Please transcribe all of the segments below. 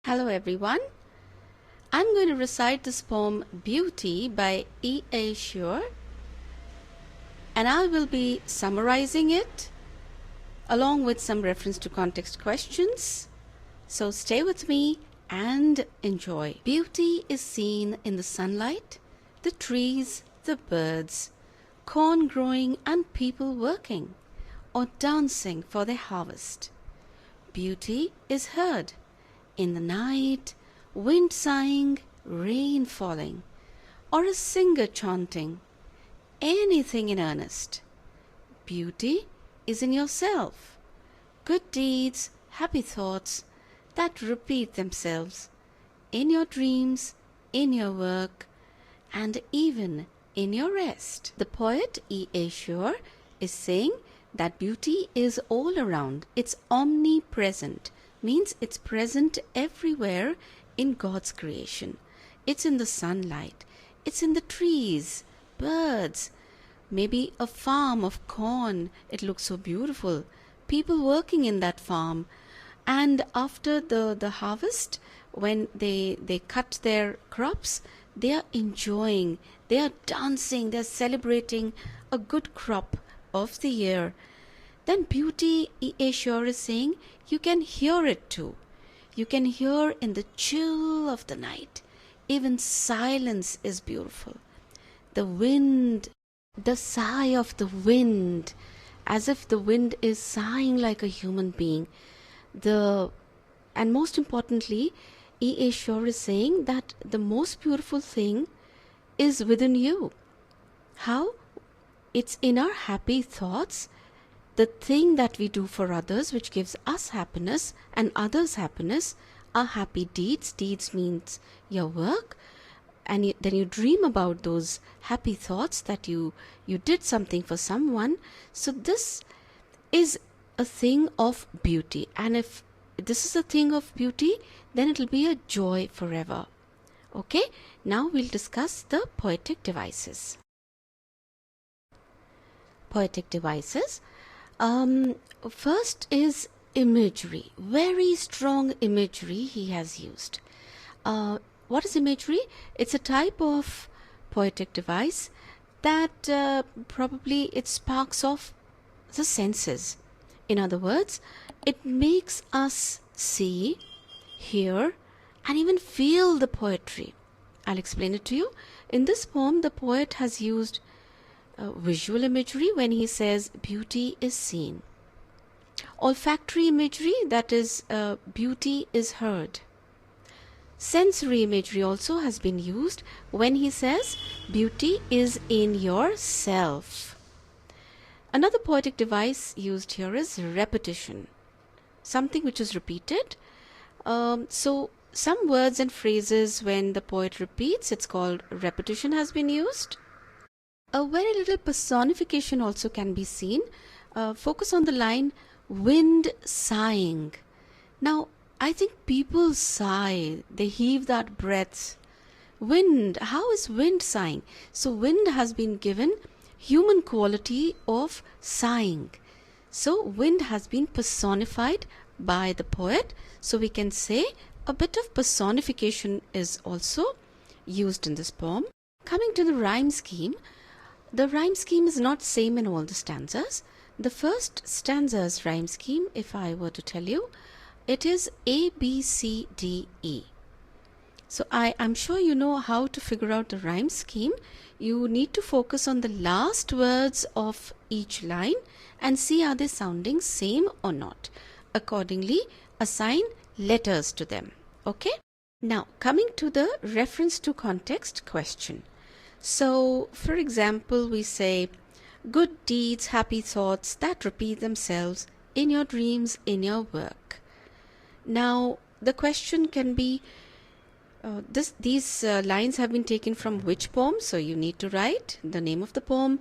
Hello everyone. I'm going to recite this poem Beauty by E-Eeh-Shure, and I will be summarizing it along with some reference to context questions. So stay with me and enjoy. Beauty is seen in the sunlight, the trees, the birds, corn growing and people working or dancing for their harvest. Beauty is heard in the night, wind sighing, rain falling, or a singer chanting, anything in earnest. Beauty is in yourself, good deeds, happy thoughts that repeat themselves in your dreams, in your work, and even in your rest. The poet E-Eeh-Shure is saying that beauty is all around, it's omnipresent. Means it's present everywhere in God's creation. It's in the sunlight, it's in the trees, birds, maybe a farm of corn. It looks so beautiful. People working in that farm, and after the harvest, when they cut their crops, they are enjoying, they are dancing, they are celebrating a good crop of the year. Then beauty, E-Eeh-Shure is saying, you can hear it too. You can hear in the chill of the night. Even silence is beautiful. The wind, the sigh of the wind, as if the wind is sighing like a human being. And most importantly, E-Eeh-Shure is saying that the most beautiful thing is within you. How? It's in our happy thoughts, the thing that we do for others which gives us happiness and others happiness, are happy deeds. Deeds means your work, and then you dream about those happy thoughts that you did something for someone. So this is a thing of beauty, and if this is a thing of beauty, then it will be a joy forever. Okay, now we'll discuss the poetic devices. Poetic devices. First is imagery. Very strong imagery he has used. What is imagery? It's a type of poetic device that probably it sparks off the senses. In other words, it makes us see, hear, and even feel the poetry. I'll explain it to you. In this poem, the poet has used visual imagery when he says beauty is seen. Olfactory imagery, that is beauty is heard. Sensory imagery also has been used when he says beauty is in yourself. Another poetic device used here is repetition, something which is repeated. So some words and phrases, when the poet repeats, it's called repetition has been used. A very little personification also can be seen. Focus on the line wind sighing. Now, I think people sigh, they heave that breath. Wind, how is wind sighing? So wind has been given human quality of sighing. So wind has been personified by the poet. So we can say a bit of personification is also used in this poem. Coming to the rhyme scheme. The rhyme scheme is not same in all the stanzas. The first stanza's rhyme scheme, if I were to tell you, it is A, B, C, D, E. So I'm sure you know how to figure out the rhyme scheme. You need to focus on the last words of each line and see are they sounding same or not. Accordingly, assign letters to them. Okay? Now, coming to the reference to context question. So, for example, we say, good deeds, happy thoughts that repeat themselves in your dreams, in your work. Now, the question can be, these lines have been taken from which poem? So, you need to write the name of the poem,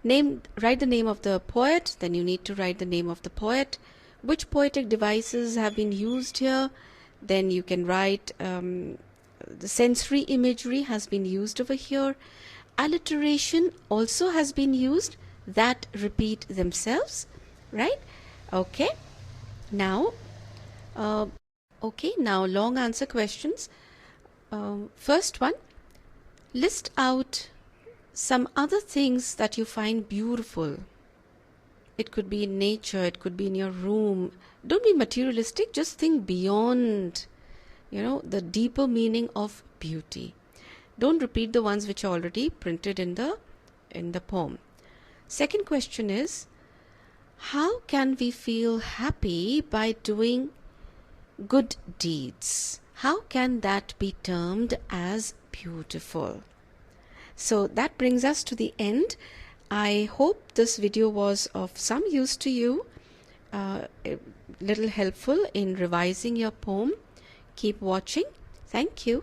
write the name of the poet, then you need to write the name of the poet, which poetic devices have been used here, then you can write the sensory imagery has been used over here. Alliteration also has been used, that repeat themselves, right? Okay. Now, Okay, now long answer questions. First one, list out some other things that you find beautiful. It could be in nature, it could be in your room. Don't be materialistic, just think beyond, the deeper meaning of beauty. Don't repeat the ones which are already printed in the poem. Second question is, how can we feel happy by doing good deeds? How can that be termed as beautiful? So that brings us to the end. I hope this video was of some use to you, a little helpful in revising your poem. Keep watching. Thank you.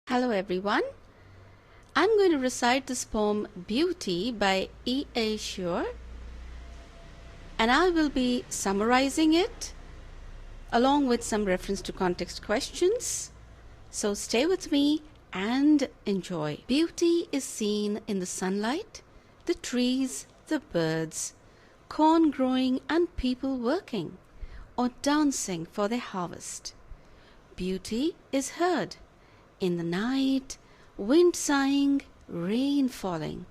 Hello everyone. I'm going to recite this poem Beauty by E-Eeh-Shure, and I will be summarizing it along with some reference to context questions. So stay with me and enjoy. Beauty is seen in the sunlight, the trees, the birds, corn growing and people working or dancing for their harvest. Beauty is heard in the night, wind sighing, rain falling,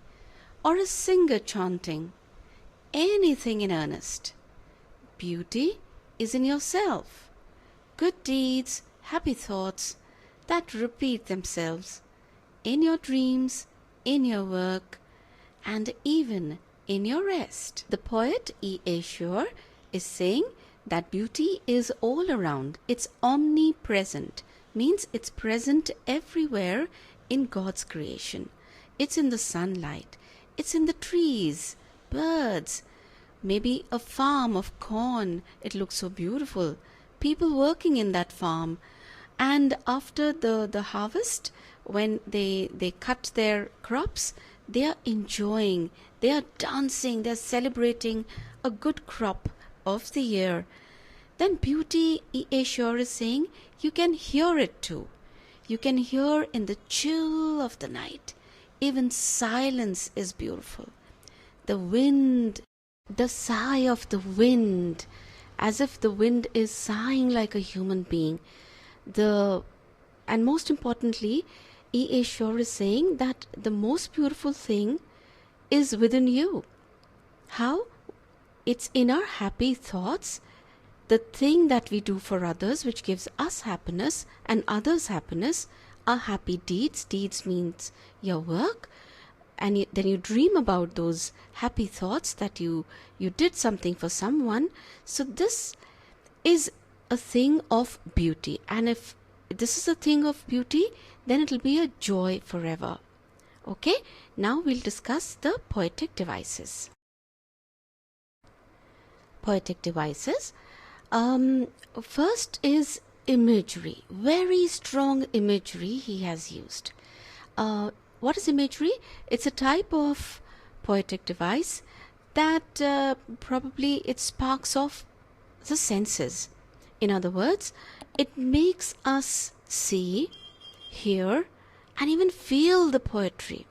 or a singer chanting, anything in earnest. Beauty is in yourself, good deeds, happy thoughts that repeat themselves in your dreams, in your work, and even in your rest. The poet E-Eeh-Shure is saying that beauty is all around. It's omnipresent, means it's present everywhere in God's creation. It's in the sunlight, it's in the trees, birds, maybe a farm of corn. It looks so beautiful. People working in that farm. And after the harvest, when they cut their crops, they are enjoying, they are dancing, they are celebrating a good crop of the year. Then beauty, E-Eeh-Shure is saying, you can hear it too. You can hear in the chill of the night. Even silence is beautiful. The wind, the sigh of the wind, as if the wind is sighing like a human being. And most importantly, E-Eeh-Shure is saying that the most beautiful thing is within you. How? It's in our happy thoughts, the thing that we do for others which gives us happiness and others happiness, are happy deeds. Deeds means your work, and then you dream about those happy thoughts that you did something for someone. So this is a thing of beauty, and if this is a thing of beauty, then it will be a joy forever. Okay, now we'll discuss the poetic devices. Poetic devices. First is imagery. Very strong imagery he has used. What is imagery? It's a type of poetic device that probably it sparks off the senses. In other words, it makes us see, hear, and even feel the poetry.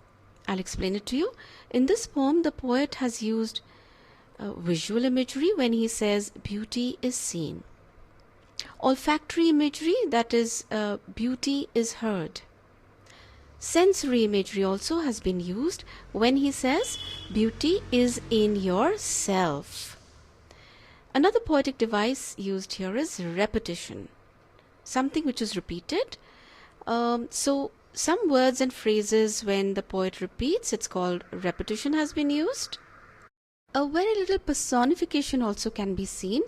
I'll explain it to you. In this poem, the poet has used visual imagery when he says beauty is seen. Olfactory imagery, that is beauty is heard. Sensory imagery also has been used when he says beauty is in yourself. Another poetic device used here is repetition, something which is repeated. So some words and phrases, when the poet repeats, it's called repetition has been used. A very little personification also can be seen.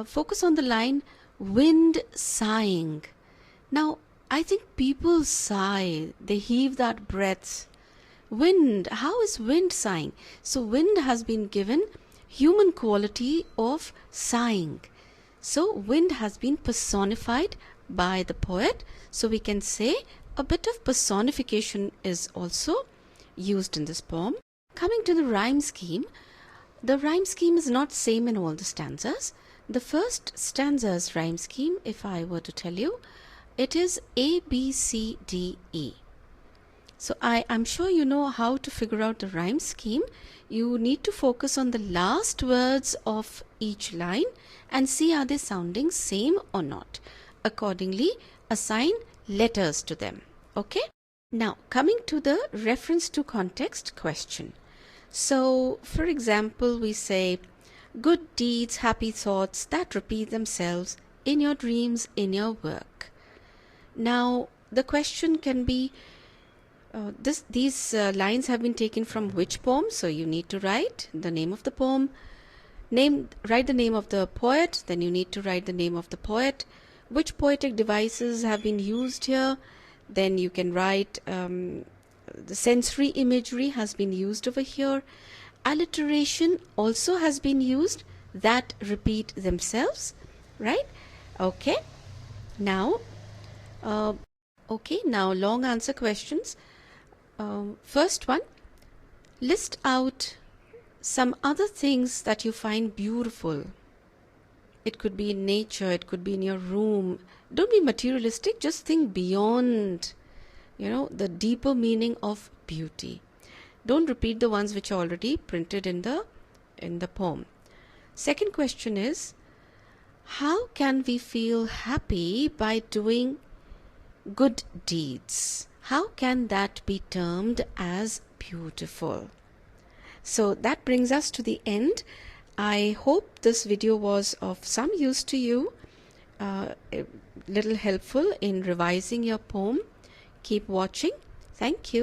Focus on the line wind sighing. Now I think people sigh, they heave that breath. Wind, how is wind sighing? So wind has been given human quality of sighing. So wind has been personified by the poet. So we can say a bit of personification is also used in this poem. Coming to the rhyme scheme, the rhyme scheme is not same in all the stanzas. The first stanza's rhyme scheme, if I were to tell you, it is A, B, C, D, E. So I'm sure you know how to figure out the rhyme scheme. You need to focus on the last words of each line and see are they sounding same or not. Accordingly, assign letters to them. Okay? Now, coming to the reference to context question. So, for example, we say, good deeds, happy thoughts that repeat themselves in your dreams, in your work. Now, the question can be, these lines have been taken from which poem? So you need to write the name of the poem, write the name of the poet, then you need to write the name of the poet, which poetic devices have been used here, then you can write the sensory imagery has been used over here, alliteration also has been used, that repeat themselves, right? Okay, now long answer questions. First one, list out some other things that you find beautiful. It could be in nature, it could be in your room. Don't be materialistic, just think beyond, the deeper meaning of beauty. Don't repeat the ones which are already printed in the poem. Second question is, how can we feel happy by doing good deeds? How can that be termed as beautiful? So that brings us to the end. I hope this video was of some use to you, a little helpful in revising your poem. Keep watching. Thank you.